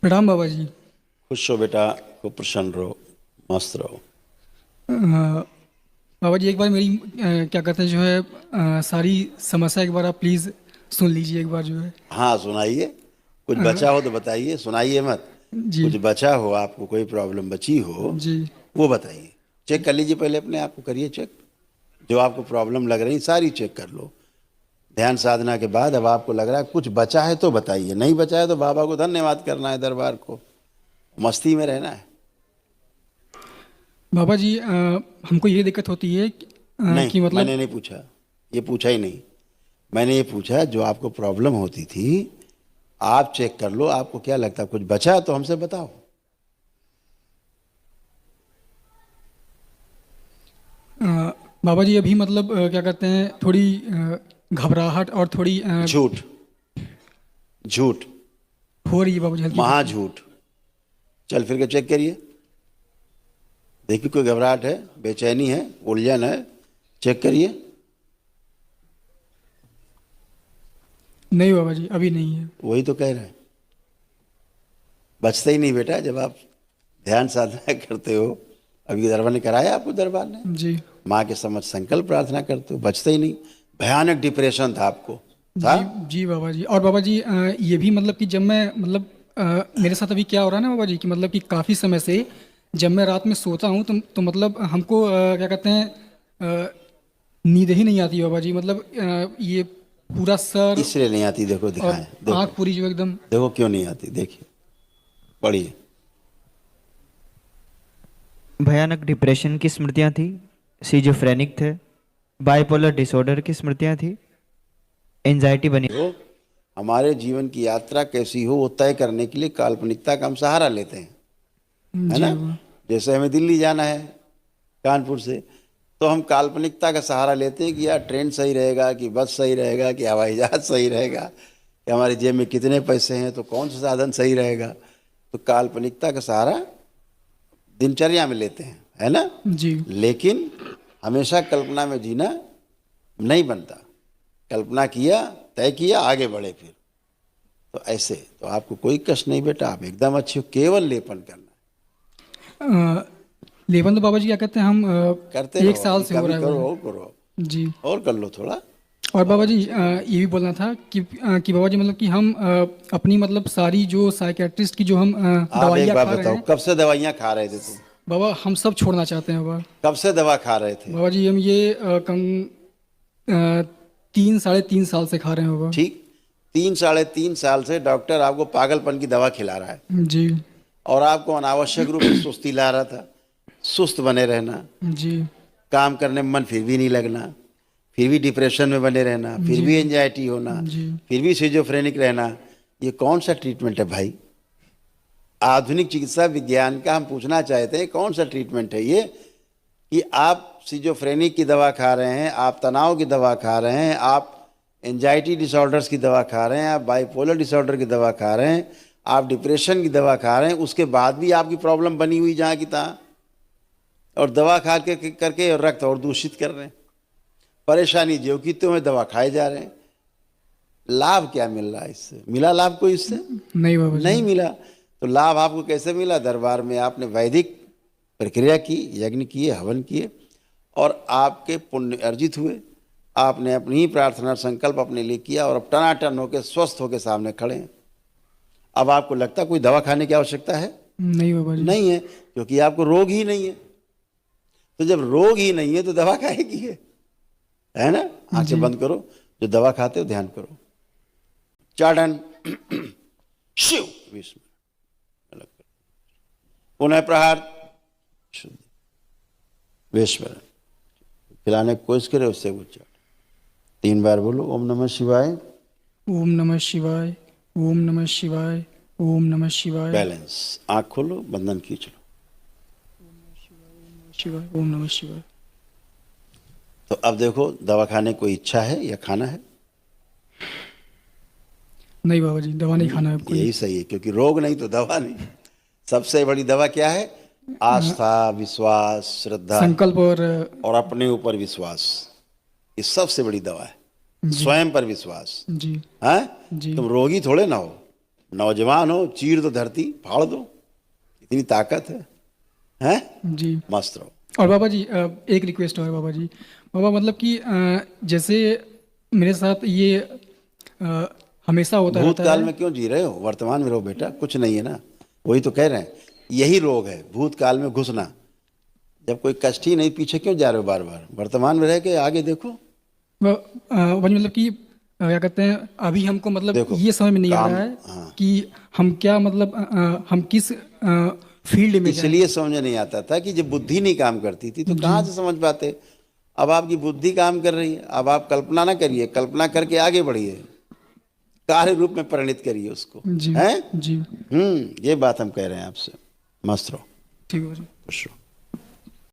प्रणाम बाबा जी। खुश हो बेटा, खूब प्रसन्न रहो, मस्त रहो। बाबा जी एक बार मेरी क्या कहते हैं जो है सारी समस्या एक बार आप प्लीज़ सुन लीजिए एक बार जो है। हाँ सुनाइए। कुछ अ, बचा हो तो बताइए, सुनाइए मत। जी कुछ बचा हो, आपको कोई प्रॉब्लम बची हो जी। वो बताइए। चेक कर लीजिए, पहले अपने आप को करिए चेक। जो आपको प्रॉब्लम लग रही सारी चेक कर लो। ध्यान साधना के बाद अब आपको लग रहा है कुछ बचा है तो बताइए, नहीं बचा है तो बाबा को धन्यवाद करना है, दरबार को। मस्ती में रहना है। बाबा जी हमको ये दिक्कत होती है नहीं, कि मतलब मैंने नहीं पूछा। ये पूछा ही नहीं। मैंने ये पूछा जो आपको प्रॉब्लम होती थी, आप चेक कर लो, आपको क्या लगता है कुछ बचा है तो हमसे बताओ। अ, बाबा जी अभी मतलब क्या कहते हैं थोड़ी घबराहट और थोड़ी झूठ, झूठ, हो रही है बाबा जी हल्की फुल्की। महाझूठ। चल फिर के चेक करिए, देखिए कोई घबराहट है, बेचैनी है, उलझन है, चेक करिए। नहीं बाबा जी अभी नहीं है। वही तो कह रहे हैं, बचता ही नहीं बेटा जब आप ध्यान साधना करते हो। अभी दरबार ने कराया आपको, दरबार ने जी माँ के समझ संकल्प प्रार्थना करते हो, बचता ही नहीं। भयानक डिप्रेशन था आपको, था। जी जी बाबा जी। और बाबा जी ये भी मतलब कि जब मैं मतलब मेरे साथ अभी क्या हो रहा है ना बाबा जी कि मतलब कि काफ़ी समय से जब मैं रात में सोता हूँ तो मतलब हमको क्या कहते हैं अ, नींद ही नहीं आती बाबा जी। मतलब ये पूरा सर इसलिए नहीं आती, देखो और दिखाएं, देखो। आँख पूरी जो एकदम। देखो क्यों नहीं आती, देखिए, पढ़िए। भयानक डिप्रेशन की स्मृतियां थी, सिजोफ्रेनिक थे, बाइपोलर डिसऑर्डर की स्मृतियां थी, एंजाइटी बनी। हो, हमारे जीवन की यात्रा कैसी हो वो तय करने के लिए काल्पनिकता का हम सहारा लेते हैं, है जी ना। बाबा। जैसे हमें दिल्ली जाना है कानपुर से, तो हम काल्पनिकता का सहारा लेते हैं कि यार ट्रेन सही रहेगा कि बस सही रहेगा कि हवाई जहाज सही रहेगा, कि हमारी जेब में कितने पैसे हैं तो कौन सा साधन सही रहेगा। तो काल्पनिकता का सहारा दिनचर्या में लेते हैं, है ना। जी लेकिन हमेशा कल्पना में जीना नहीं बनता। कल्पना किया, तय किया, आगे बढ़े फिर। तो ऐसे तो आपको कोई कष्ट नहीं बेटा, आप एकदम अच्छे हो, केवल लेपन करना है। अ, लेबन तो बाबा जी क्या कहते हैं हम करते एक रहो, साल अभी से हो कभी रहा है करो बाबा और करो, जी। और कर लो थोड़ा, और बाबा और जी अच्छे हो। ये भी बोलना था कि बाबा जी मतलब कि हम अपनी मतलब सारी जो साइकेट्रिस्ट की जो हम आप एक दवाइयाँ बात खा रहे बताओ, हैं कब से दवाइयाँ खा रहे थे तुम? बाबा हम सब छोड़ना चाहते हैं बाबा। कब से दवा खा रहे थे? बाबा जी हम ये कम 3 साढ़े 3 साल से खा रहे हैं बाबा। ठीक, 3 साढ़े 3 साल से डॉक्टर आपको पागलपन की दवा खिला रहा है, जी और आपको अनावश्यक रूप से सुस्ती ला रहा था। सुस्त बने रहना, जी काम करने में मन फिर भी नहीं लगना, फिर भी डिप्रेशन में बने रहना, फिर जी भी एंजाइटी होना, जी फिर भी सिजोफ्रेनिक रहना। ये कौन सा ट्रीटमेंट है भाई? आधुनिक चिकित्सा विज्ञान का हम पूछना चाहते हैं कौन सा ट्रीटमेंट है ये, कि आप सिजोफ्रेनिक की दवा खा रहे हैं, आप तनाव की दवा खा रहे हैं, आप एंजाइटी डिसऑर्डर्स की दवा खा रहे हैं, आप बाइपोलर डिसऑर्डर की दवा खा रहे हैं, आप डिप्रेशन की दवा खा रहे हैं, उसके बाद भी आपकी प्रॉब्लम बनी हुई जहाँ की तहाँ, और दवा खा के करके रक्त और दूषित कर रहे हैं। परेशानी जो की तुम्हें दवा खाए जा रहे हैं। लाभ क्या मिल रहा है इससे? मिला लाभ कोई इससे? नहीं बाबा जी। नहीं मिला। तो लाभ आपको कैसे मिला? दरबार में आपने वैदिक प्रक्रिया की, यज्ञ किए, हवन किए, और आपके पुण्य अर्जित हुए। आपने अपनी ही प्रार्थना संकल्प अपने लिए किया, और अब टनाटन होकर स्वस्थ होकर सामने खड़े हैं। अब आपको लगता कोई दवा खाने की आवश्यकता है? नहीं बाबा जी। नहीं है, क्योंकि आपको रोग ही नहीं है। तो जब रोग ही नहीं है तो दवा काहे की है ना। आंखें जी बंद करो, जो दवा खाते हो ध्यान करो। चाडन शिव विस्मरण, अलग करो। पुनः प्रहार शुद्ध विस्मरण। खिलाने की कोशिश करे उससे उच्चारण 3 बार बोलो, ओम नमः शिवाय। ओम नमः शिवाय। ओम नमः शिवाय। ओम नमः शिवाय। बैलेंस, आंख खोलो, बंधन खींच लो। शिवाय ओम नमः शिवाय। तो अब देखो, दवा खाने की कोई इच्छा है या खाना है? नहीं बाबा जी दवा नहीं खाना है अब कोई। यही सही है, क्योंकि रोग नहीं तो दवा नहीं। सबसे बड़ी दवा क्या है? आस्था, विश्वास, श्रद्धा, संकल्प और और अपने ऊपर विश्वास। ये सबसे बड़ी दवा है, जी स्वयं पर विश्वास। जी हाँ, जी तुम रोगी थोड़े ना हो, नौजवान हो, चीर दो धरती, फाड़ दो, इतनी ताकत है, हैं? जी। मस्त रहो। और बाबा जी एक रिक्वेस्ट और बाबा जी, बाबा मतलब कि जैसे मेरे साथ ये हमेशा होता रहता भूतकाल है। में क्यों जी रहे हो, वर्तमान में रहो बेटा, कुछ नहीं है ना, वही तो कह रहे हैं, यही रोग है भूतकाल में घुसना। जब कोई कष्ट ही नहीं, पीछे क्यों जा रहे हो बार बार, वर्तमान में रह के आगे देखो। बाबा जी मतलब कि क्या कहते हैं, अभी हमको मतलब देखो, ये समझ में नहीं आ काम, रहा है हाँ। कि हम क्या मतलब हम किस फील्ड में जाएं। इसलिए समझ नहीं आता था कि जब बुद्धि नहीं काम करती थी तो कहाँ से समझ पाते। अब आपकी बुद्धि काम कर रही है, अब आप कल्पना ना करिए, कल्पना करके आगे बढ़िए, कार्य रूप में परिणित करिए उसको, जी हैं? जी। ये बात हम कह रहे हैं आपसे। मस्त रहो, ठीक है बाबा जी। खुश रहो।